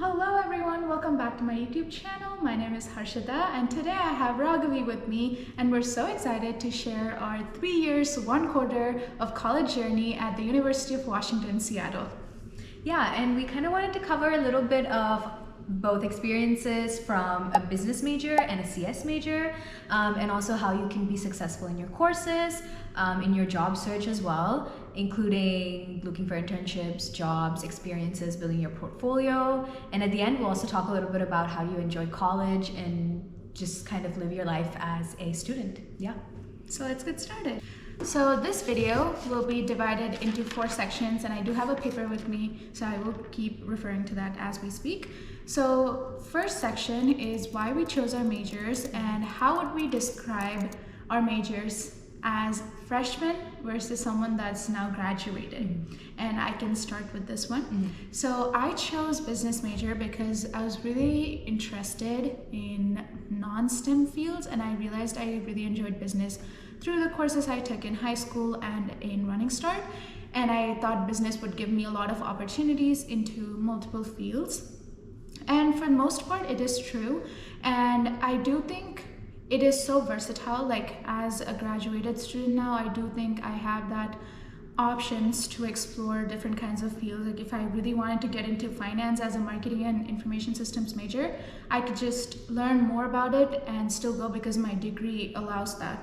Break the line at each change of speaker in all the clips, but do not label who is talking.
Hello everyone, welcome back to my YouTube channel. My name is Harshitha and today I have Raghavi with me and we're so excited to share our 3 years, 1 quarter of college journey at the University of Washington, Seattle.
Yeah, and we kind of wanted to cover a little bit of both experiences from a business major and a CS major, and also how you can be successful in your courses, in your job search as well, including looking for internships, jobs, experiences, building your portfolio. And at the end, we'll also talk a little bit about how you enjoy college and just kind of live your life as a student. Yeah.
So let's get started. So this video will be divided into 4 sections and I do have a paper with me, so I will keep referring to that as we speak. So first section is why we chose our majors and how would we describe our majors as freshmen versus someone that's now graduated. And I can start with this one. So I chose business major because I was really interested in non-STEM fields and I realized I really enjoyed business through the courses I took in high school and in Running Start. And I thought business would give me a lot of opportunities into multiple fields. And for the most part, it is true. And I do think it is so versatile. Like as a graduated student now, I do think I have that options to explore different kinds of fields. Like if I really wanted to get into finance as a marketing and information systems major, I could just learn more about it and still go because my degree allows that.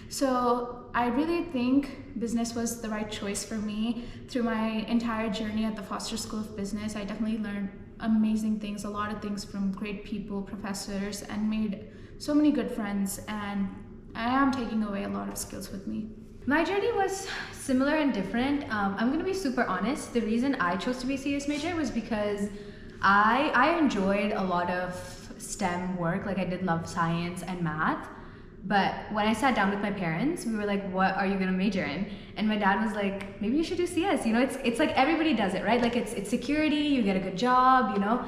So I really think business was the right choice for me. Through my entire journey at the Foster School of Business, I definitely learned amazing things, a lot of things from great people, professors, and made so many good friends, and I am taking away a lot of skills with me.
My journey was similar and different. I'm gonna be super honest. The reason I chose to be a CS major was because I enjoyed a lot of STEM work. Like I did love science and math. But when I sat down with my parents, we were like, what are you gonna major in? And my dad was like, maybe you should do CS. You know, it's like everybody does it, right? Like it's security, you get a good job, you know,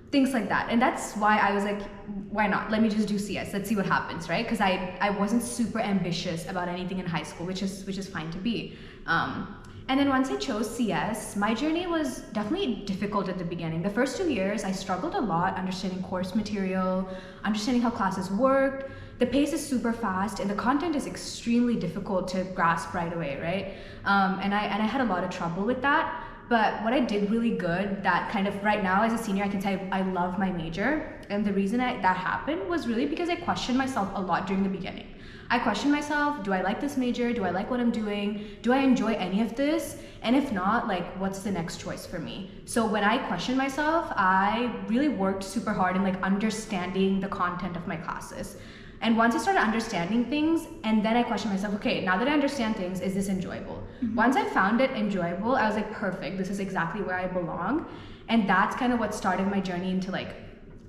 things like that. And that's why I was like, why not? Let me just do CS. Let's see what happens, right? Because I wasn't super ambitious about anything in high school, which is fine to be. And then once I chose CS, my journey was definitely difficult at the beginning. The first 2 years, I struggled a lot understanding course material, understanding how classes worked. The pace is super fast and the content is extremely difficult to grasp right away, right? And I had a lot of trouble with that. But what I did really good, that kind of right now as a senior, I can tell you I love my major. And the reason that happened was really because I questioned myself a lot during the beginning. I questioned myself, do I like this major? Do I like what I'm doing? Do I enjoy any of this? And if not, like, what's the next choice for me? So when I questioned myself, I really worked super hard in like understanding the content of my classes. And once I started understanding things, and then I questioned myself, okay, now that I understand things, is this enjoyable? Once I found it enjoyable, I was like, perfect, this is exactly where I belong. And that's kind of what started my journey into like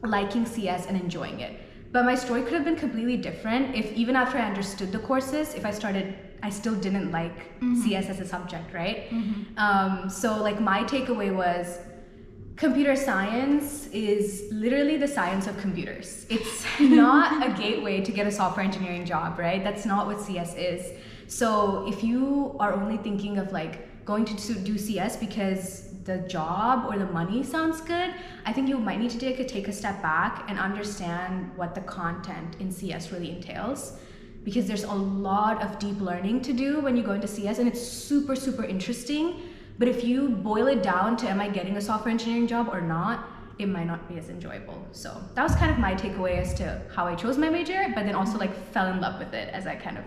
liking CS and enjoying it. But my story could have been completely different if even after I understood the courses, if I still didn't like CS as a subject, right? So like my takeaway was, computer science is literally the science of computers. It's not a gateway to get a software engineering job, right? That's not what CS is. So if you are only thinking of like going to do CS because the job or the money sounds good, I think you might need to take a step back and understand what the content in CS really entails. Because there's a lot of deep learning to do when you go into CS and it's super, super interesting. But if you boil it down to am I getting a software engineering job or not, it might not be as enjoyable. So that was kind of my takeaway as to how I chose my major, but then also like fell in love with it as I kind of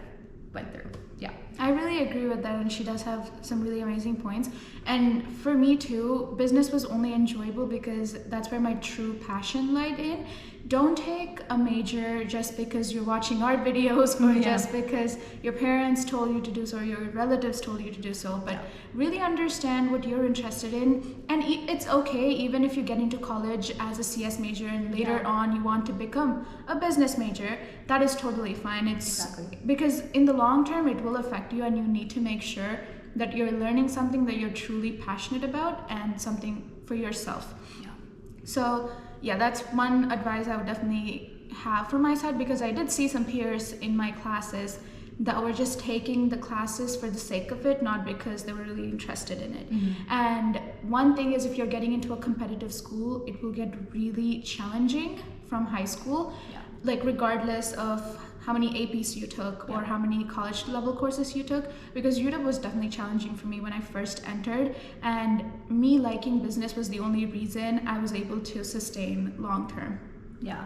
went through. Yeah.
I really agree with that, and she does have some really amazing points. And for me too, business was only enjoyable because that's where my true passion lied in. Don't take a major just because you're watching our videos or just because your parents told you to do so or your relatives told you to do so, but really understand what you're interested in. And it's okay even if you get into college as a CS major and later on you want to become a business major, that is totally fine. It's because in the long term it will affect you and you need to make sure that you're learning something that you're truly passionate about and something for yourself. So yeah, that's one advice I would definitely have from my side, because I did see some peers in my classes that were just taking the classes for the sake of it, not because they were really interested in it. And one thing is, if you're getting into a competitive school, it will get really challenging from high school, like regardless of how many APs you took or how many college level courses you took, because UW was definitely challenging for me when I first entered, and me liking business was the only reason I was able to sustain long term.
Yeah.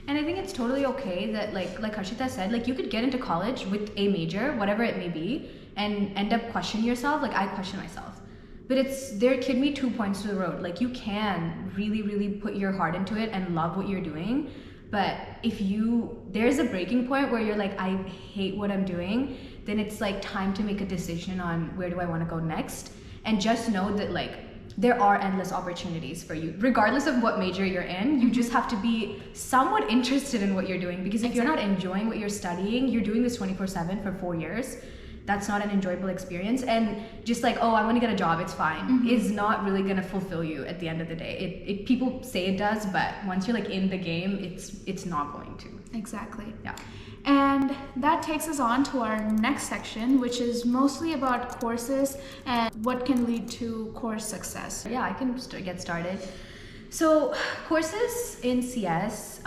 And I think it's totally okay that like Harshitha said, like you could get into college with a major, whatever it may be, and end up questioning yourself. Like I question myself. But there can be 2 points to the road. Like you can really, really put your heart into it and love what you're doing. But if there's a breaking point where you're like, I hate what I'm doing, then it's like time to make a decision on where do I want to go next. And just know that like there are endless opportunities for you, regardless of what major you're in. You just have to be somewhat interested in what you're doing, because if you're not enjoying what you're studying, you're doing this 24/7 for 4 years. That's not an enjoyable experience. And just like, oh, I want to get a job, it's fine, is not really going to fulfill you at the end of the day. It people say it does, but once you're like in the game, it's not going to.
Exactly.
Yeah.
And that takes us on to our next section, which is mostly about courses and what can lead to course success.
Yeah, I can get started. So courses in CS,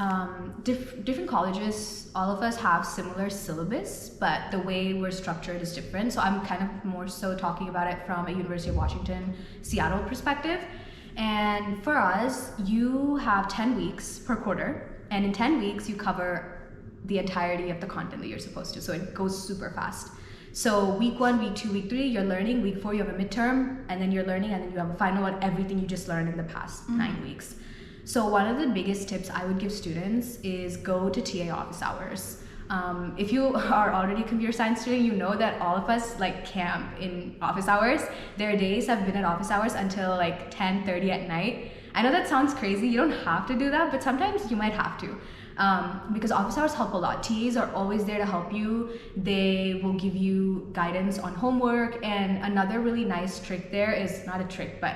different colleges, all of us have similar syllabus, but the way we're structured is different. So I'm kind of more so talking about it from a University of Washington, Seattle perspective. And for us, you have 10 weeks per quarter, and in 10 weeks you cover the entirety of the content that you're supposed to. So it goes super fast. So week 1, week 2, week 3, you're learning. Week 4, you have a midterm, and then you're learning, and then you have a final on everything you just learned in the past 9 weeks. So one of the biggest tips I would give students is go to TA office hours. If you are already a computer science student, you know that all of us like camp in office hours. Their days have been at office hours until like 10:30 at night. I know that sounds crazy. You don't have to do that, but sometimes you might have to. Because office hours help a lot. TAs are always there to help you. They will give you guidance on homework, and another really nice trick there is, not a trick, but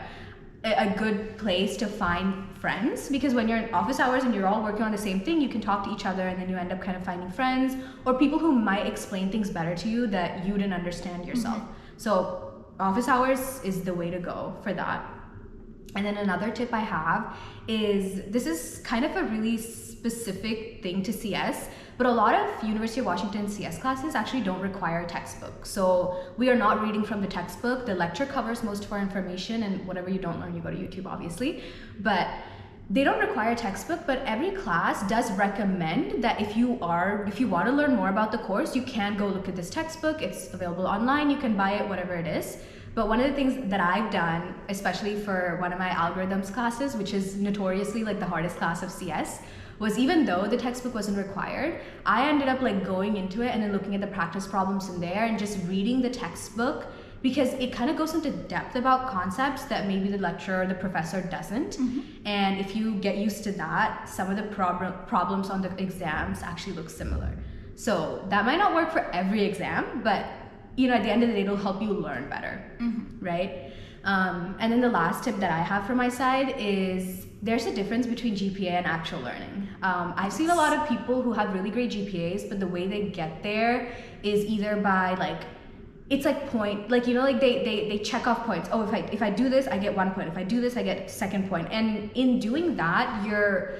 a good place to find friends, because when you're in office hours and you're all working on the same thing, you can talk to each other, and then you end up kind of finding friends or people who might explain things better to you that you didn't understand yourself. So office hours is the way to go for that. And then another tip I have is, this is kind of a really specific thing to CS, but a lot of University of Washington CS classes actually don't require a textbook. So we are not reading from the textbook. The lecture covers most of our information, and whatever you don't learn, you go to YouTube, obviously. But they don't require a textbook, but every class does recommend that if you want to learn more about the course, you can go look at this textbook. It's available online, you can buy it, whatever it is. But one of the things that I've done, especially for one of my algorithms classes, which is notoriously like the hardest class of CS, was even though the textbook wasn't required, I ended up like going into it and then looking at the practice problems in there and just reading the textbook, because it kind of goes into depth about concepts that maybe the lecturer or the professor doesn't. And if you get used to that, some of the problems on the exams actually look similar. So that might not work for every exam, but you know, at the end of the day, it'll help you learn better, right? And then the last tip that I have from my side is, there's a difference between GPA and actual learning. I've seen a lot of people who have really great GPAs, but the way they get there is either by like, it's like point, like, you know, like they check off points. Oh, if I do this, I get 1 point. If I do this, I get second point. And in doing that, you're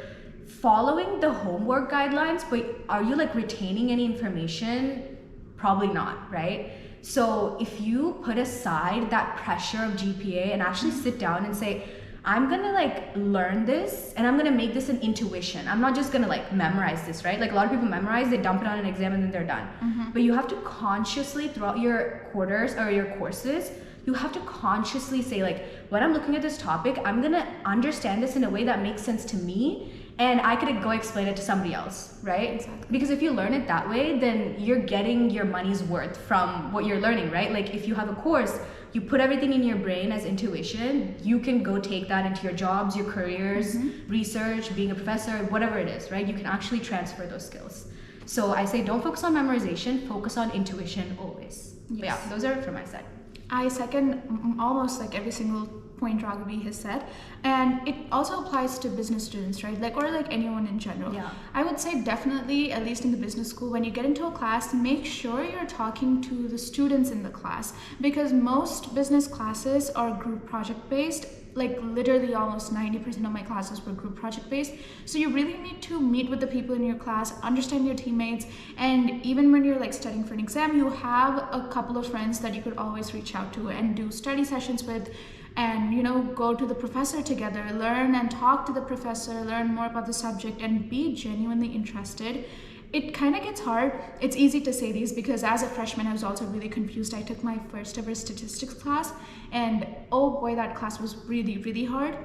following the homework guidelines, but are you like retaining any information? Probably not, right? So if you put aside that pressure of GPA and actually sit down and say, I'm gonna like learn this and I'm gonna make this an intuition. I'm not just gonna like memorize this, right? Like a lot of people memorize, they dump it on an exam and then they're done. But you have to consciously, throughout your quarters or your courses, you have to consciously say like, when I'm looking at this topic, I'm gonna understand this in a way that makes sense to me, and I could go explain it to somebody else, right?
Exactly.
Because if you learn it that way, then you're getting your money's worth from what you're learning, right? Like if you have a course, you put everything in your brain as intuition, you can go take that into your jobs, your careers, research, being a professor, whatever it is, right? You can actually transfer those skills. So I say don't focus on memorization, focus on intuition always. But yeah, those are from my side.
I second almost like every single point Raghavi has said, and it also applies to business students, right? Like, or like anyone in general.
Yeah.
I would say definitely, at least in the business school, when you get into a class, make sure you're talking to the students in the class, because most business classes are group project based. Like literally almost 90% of my classes were group project based. So you really need to meet with the people in your class, understand your teammates, and even when you're like studying for an exam, you have a couple of friends that you could always reach out to and do study sessions with, and go to the professor together, learn and talk to the professor, learn more about the subject, and be genuinely interested. It kind of gets hard. It's easy to say these because as a freshman I was also really confused. I took my first ever statistics class, and oh boy, that class was really, really hard.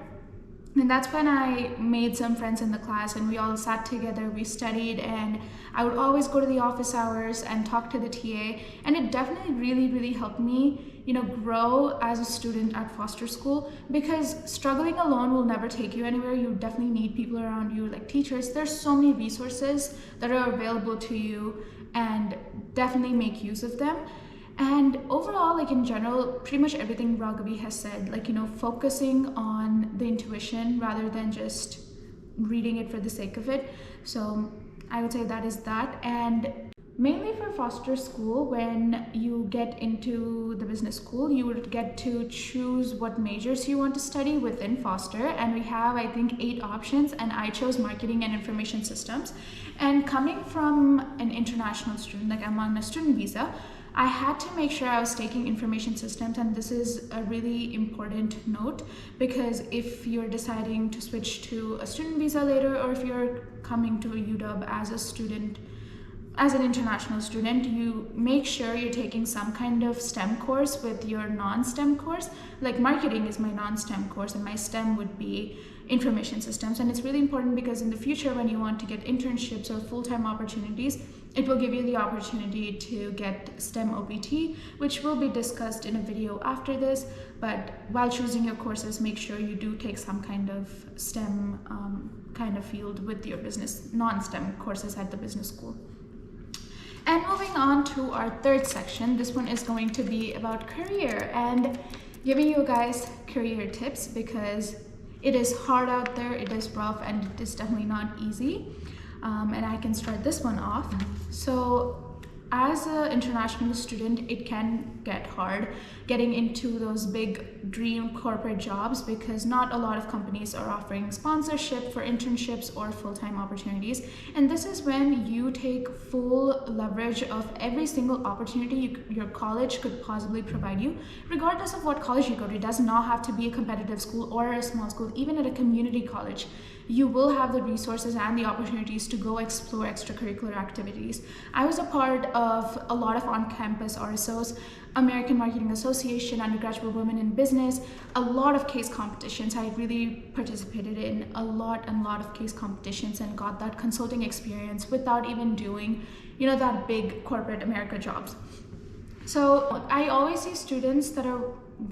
And that's when I made some friends in the class, and we all sat together, we studied, and I would always go to the office hours and talk to the TA. And it definitely really, really helped me, grow as a student at Foster School, because struggling alone will never take you anywhere. You definitely need people around you, like teachers. There's so many resources that are available to you, and definitely make use of them. And overall, like in general, pretty much everything Raghavi has said, like, focusing on the intuition rather than just reading it for the sake of it. So I would say that is that. And mainly for Foster School, when you get into the business school, you would get to choose what majors you want to study within Foster. And we have, I think, 8 options, and I chose marketing and information systems. And coming from an international student, like I'm on a student visa, I had to make sure I was taking information systems, and this is a really important note, because if you're deciding to switch to a student visa later, or if you're coming to UW as a student, as an international student, you make sure you're taking some kind of STEM course with your non-STEM course. Like marketing is my non-STEM course, and my STEM would be information systems. And it's really important because in the future, when you want to get internships or full-time opportunities, it will give you the opportunity to get STEM OPT, which will be discussed in a video after this. But while choosing your courses, make sure you do take some kind of STEM kind of field with your business, non-STEM courses at the business school. And moving on to our third section, this one is going to be about career and giving you guys career tips, because it is hard out there, it is rough, and it is definitely not easy. And I can start this one off. So as an international student, it can get hard getting into those big dream corporate jobs, because not a lot of companies are offering sponsorship for internships or full-time opportunities. And this is when you take full leverage of every single opportunity your college could possibly provide you, regardless of what college you go to. It does not have to be a competitive school or a small school. Even at a community college, you will have the resources and the opportunities to go explore extracurricular activities. I was a part of a lot of on-campus RSOs, American Marketing Association, undergraduate women in business, a lot of case competitions. I really participated in a lot of case competitions and got that consulting experience without even doing, that big corporate America jobs. So I always see students that are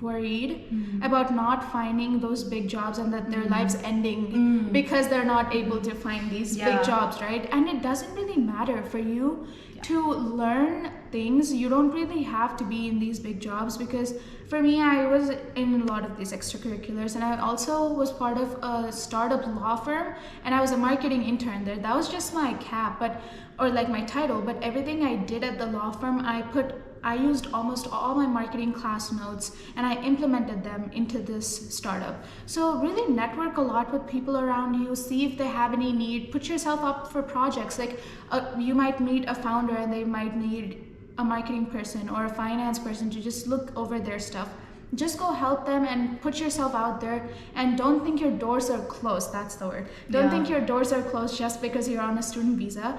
worried about not finding those big jobs, and that their lives ending because they're not able to find these big jobs, right? And it doesn't really matter for you to learn things. You don't really have to be in these big jobs, because for me, I was in a lot of these extracurriculars, and I also was part of a startup law firm, and I was a marketing intern there. That was just my cap, or like my title, but everything I did at the law firm, I used almost all my marketing class notes, and I implemented them into this startup. So really network a lot with people around you, see if they have any need, put yourself up for projects. Like you might meet a founder and they might need a marketing person or a finance person to just look over their stuff. Just go help them and put yourself out there, and don't think your doors are closed. That's the word. Don't think your doors are closed just because you're on a student visa.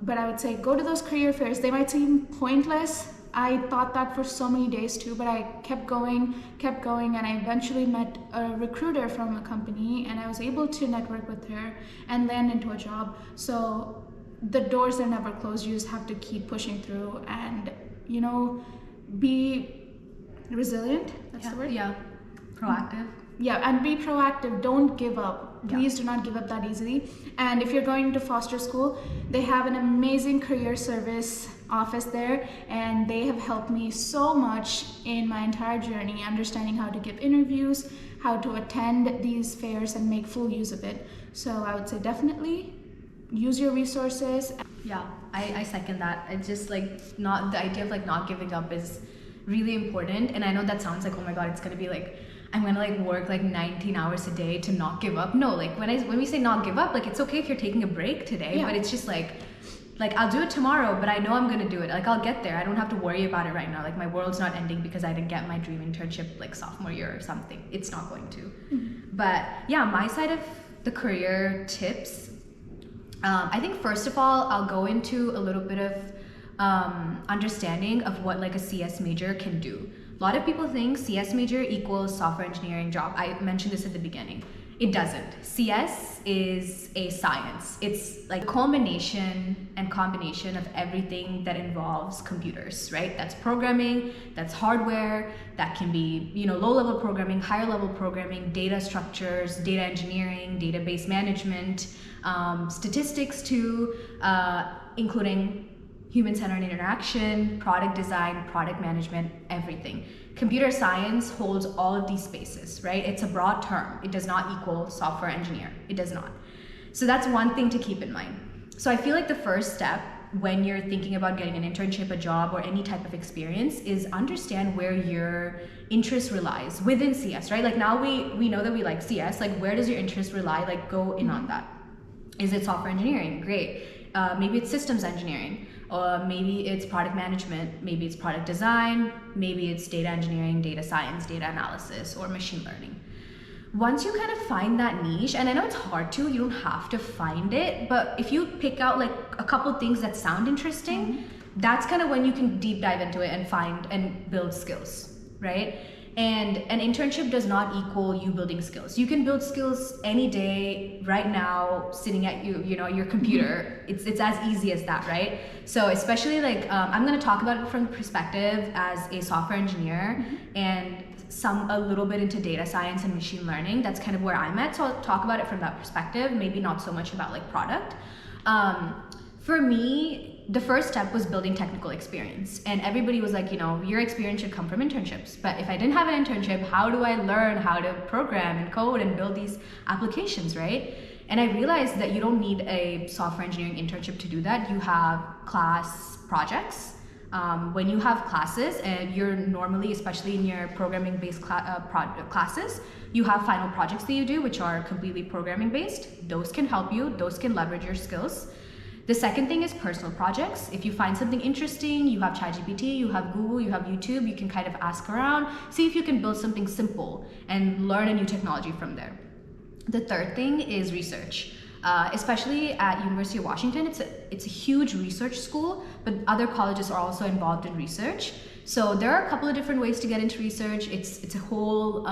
But I would say go to those career fairs. They might seem pointless. I thought that for so many days too, but I kept going, and I eventually met a recruiter from a company, and I was able to network with her and land into a job. So the doors are never closed. You just have to keep pushing through and, be resilient. That's the word.
Proactive.
Yeah, and be proactive. Don't give up.
Yeah.
Please do not give up that easily. And if you're going to foster school, they have an amazing career service office there, and they have helped me so much in my entire journey, understanding how to give interviews, how to attend these fairs and make full use of it. So I would say definitely use your resources.
Yeah, I second that. It's just like not the idea of like not giving up is really important. And I know that sounds like, oh my god, it's gonna be like I'm gonna like work like 19 hours a day to not give up. No, like when we say not give up, like it's okay if you're taking a break today,
Yeah.
but it's just like I'll do it tomorrow, but I know I'm gonna do it. Like I'll get there. I don't have to worry about it right now. Like my world's not ending because I didn't get my dream internship like sophomore year or something. It's not going to. But yeah, my side of the career tips. I think first of all, I'll go into a little bit of understanding of what like a CS major can do. A lot of people think CS major equals software engineering job. I mentioned this at the beginning. It doesn't. CS is a science. It's like culmination and combination of everything that involves computers, right? That's programming, that's hardware, that can be, low-level programming, higher-level programming, data structures, data engineering, database management, statistics too, including human-centered interaction, product design, product management, everything. Computer science holds all of these spaces, right? It's a broad term. It does not equal software engineer. It does not. So that's one thing to keep in mind. So I feel like the first step when you're thinking about getting an internship, a job, or any type of experience is understand where your interest relies within CS, right? Like now we know that we like CS, like where does your interest rely? Like go in on that. Is it software engineering? Great. Maybe it's systems engineering. Or maybe it's product management, maybe it's product design, maybe it's data engineering, data science, data analysis, or machine learning. Once you kind of find that niche, and I know it's hard to, you don't have to find it, but if you pick out like a couple things that sound interesting, that's kind of when you can deep dive into it and find and build skills, right? And an internship does not equal you building skills. You can build skills any day, right now, sitting at your computer. It's as easy as that, right? So especially like I'm going to talk about it from the perspective as a software engineer and a little bit into data science and machine learning. That's kind of where I'm at. So I'll talk about it from that perspective. Maybe not so much about like product. For me, the first step was building technical experience, and everybody was like, your experience should come from internships. But if I didn't have an internship, how do I learn how to program and code and build these applications, right? And I realized that you don't need a software engineering internship to do that. You have class projects. When you have classes, and you're normally, especially in your programming-based classes, you have final projects that you do, which are completely programming-based. Those can help you. Those can leverage your skills. The second thing is personal projects. If you find something interesting, you have ChatGPT, you have Google, you have YouTube, you can kind of ask around, see if you can build something simple and learn a new technology from there. The third thing is research. Especially at University of Washington, it's a huge research school, but other colleges are also involved in research. So there are a couple of different ways to get into research. It's a whole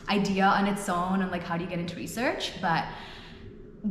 idea on its own on like how do you get into research, but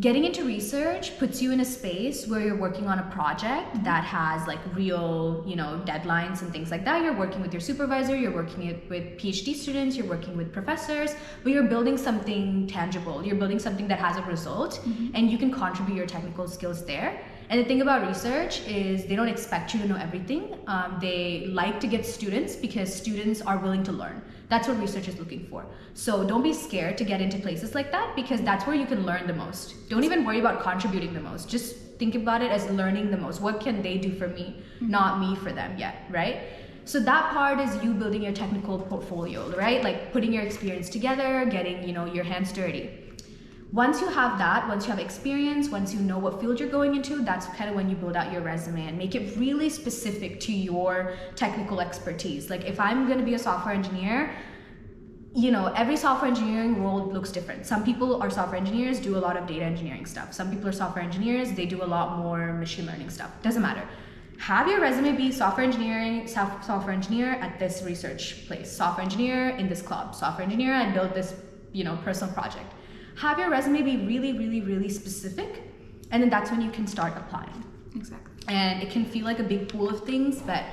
getting into research puts you in a space where you're working on a project that has like real, deadlines and things like that. You're working with your supervisor, you're working with PhD students, you're working with professors, but you're building something tangible. You're building something that has a result, and you can contribute your technical skills there. And the thing about research is they don't expect you to know everything. They like to get students because students are willing to learn. That's what research is looking for. So don't be scared to get into places like that because that's where you can learn the most. Don't even worry about contributing the most. Just think about it as learning the most. What can they do for me, not me for them yet, right? So that part is you building your technical portfolio, right? Like putting your experience together, getting, your hands dirty. Once you have that, once you have experience, once you know what field you're going into, that's kind of when you build out your resume and make it really specific to your technical expertise. Like if I'm going to be a software engineer, every software engineering role looks different. Some people are software engineers, do a lot of data engineering stuff. Some people are software engineers, they do a lot more machine learning stuff. Doesn't matter. Have your resume be software engineer at this research place, software engineer in this club, software engineer, I built this, personal project. Have your resume be really, really, really specific, and then that's when you can start applying.
Exactly.
And it can feel like a big pool of things, but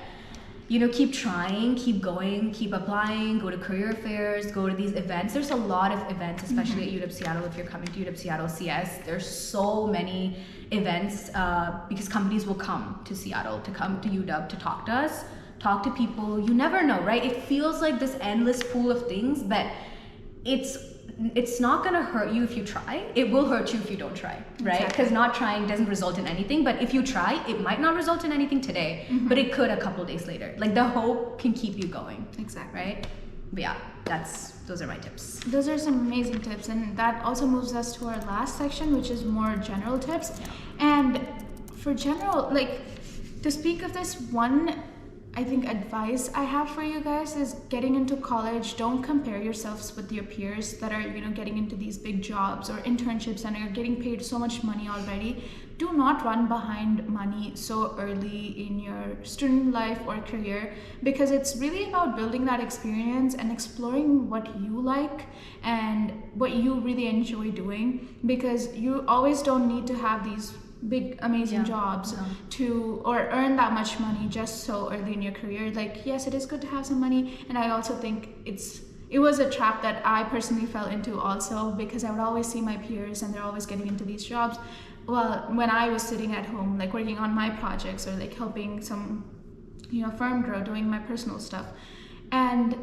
keep trying, keep going, keep applying, go to career fairs, go to these events. There's a lot of events, especially at UW Seattle. If you're coming to UW Seattle CS, there's so many events because companies will come to Seattle, to come to UW to talk to us, talk to people. You never know, right? It feels like this endless pool of things, but it's not gonna hurt you if you try. It will hurt you if you don't try, right? Because not trying doesn't result in anything, but if you try, it might not result in anything today, but it could a couple days later. Like the hope can keep you going.
Exactly.
Right? But yeah, those are my tips.
Those are some amazing tips, and that also moves us to our last section, which is more general tips.
Yeah.
And for general, like, to speak of this one, I think advice I have for you guys is getting into college, don't compare yourselves with your peers that are, getting into these big jobs or internships and are getting paid so much money already. Do not run behind money so early in your student life or career, because it's really about building that experience and exploring what you like and what you really enjoy doing, because you always don't need to have these big amazing jobs to or earn that much money just so early in your career. Like, yes, it is good to have some money, and I also think it was a trap that I personally fell into also, because I would always see my peers and they're always getting into these jobs. Well, when I was sitting at home, like working on my projects or like helping some firm grow, doing my personal stuff, and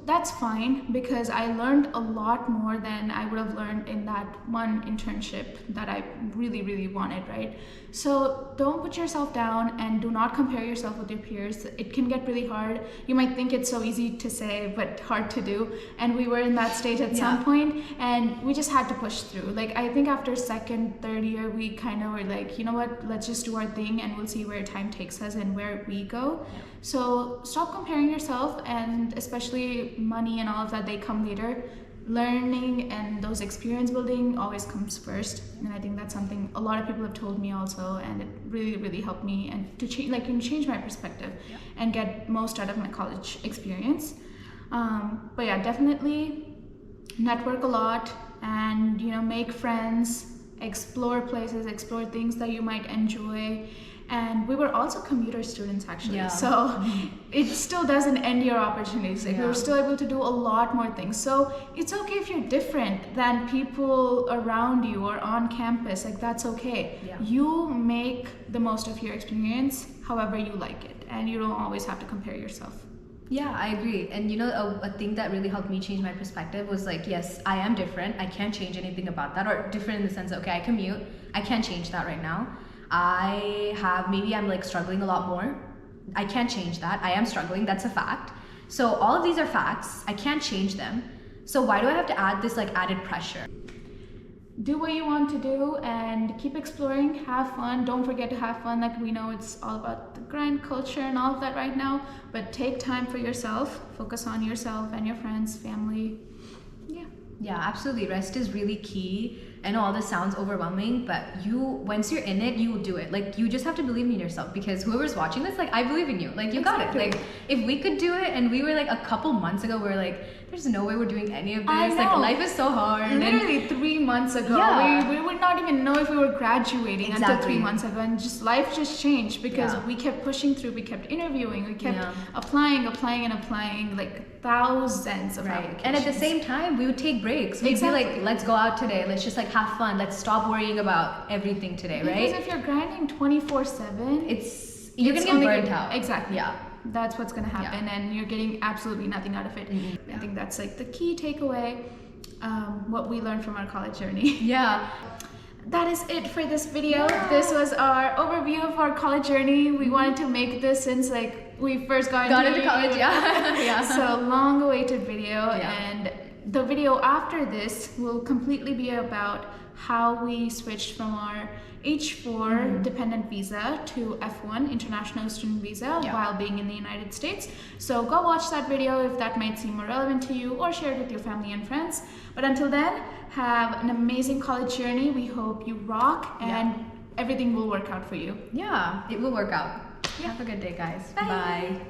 that's fine, because I learned a lot more than I would have learned in that one internship that I really, really wanted, right? So don't put yourself down and do not compare yourself with your peers. It can get really hard. You might think it's so easy to say, but hard to do. And we were in that stage at some point, and we just had to push through. Like, I think after second, third year, we kind of were like, you know what, let's just do our thing and we'll see where time takes us and where we go. Yeah. So stop comparing yourself, and especially money and all of that, they come later. Learning and those experience building always comes first, and I think that's something a lot of people have told me also, and it really, really helped me and to change my perspective and get most out of my college experience. But yeah, definitely network a lot and make friends, explore places, explore things that you might enjoy. And we were also commuter students actually, so it still doesn't end your opportunities. Like, we were still able to do a lot more things. So it's okay if you're different than people around you or on campus. Like, that's okay. You make the most of your experience however you like it, and you don't always have to compare yourself.
Yeah, I agree. And a thing that really helped me change my perspective was like, yes, I am different. I can't change anything about that, or different in the sense that, okay, I commute. I can't change that right now. I'm like struggling a lot more. I can't change that. I am struggling. That's a fact. So all of these are facts. I can't change them. So why do I have to add this like added pressure?
Do what you want to do and keep exploring, have fun. Don't forget to have fun. Like, we know it's all about the grind culture and all of that right now, but take time for yourself. Focus on yourself and your friends, family.
Yeah, absolutely. Rest is really key. I know all this sounds overwhelming, but once you're in it, you will do it. Like, you just have to believe in yourself, because whoever's watching this, like, I believe in you. Like, you got it. Like, if we could do it, and we were like a couple months ago, we were like, there's no way we're doing any of this. Like, life is so hard.
Literally 3 months ago, we would not even know if we were graduating until 3 months ago, and life just changed because we kept pushing through, we kept interviewing, we kept applying, like thousands of applications.
And at the same time, we would take breaks. We'd be like, let's go out today. Let's just like have fun. Let's stop worrying about everything today, right?
Because if you're grinding 24/7,
you're gonna get burnt out.
Exactly. Yeah. That's what's gonna happen, and you're getting absolutely nothing out of it. I think that's like the key takeaway, what we learned from our college journey.
Yeah.
That is it for this video. This was our overview of our college journey. We wanted to make this since like we first got into
college.
So long-awaited video, and the video after this will completely be about how we switched from our H4 dependent visa to F1 international student visa while being in the United States. So go watch that video if that might seem more relevant to you, or share it with your family and friends. But until then, have an amazing college journey. We hope you rock, and everything will work out for you.
Yeah, it will work out. Have a good day, guys.
Bye.
Bye.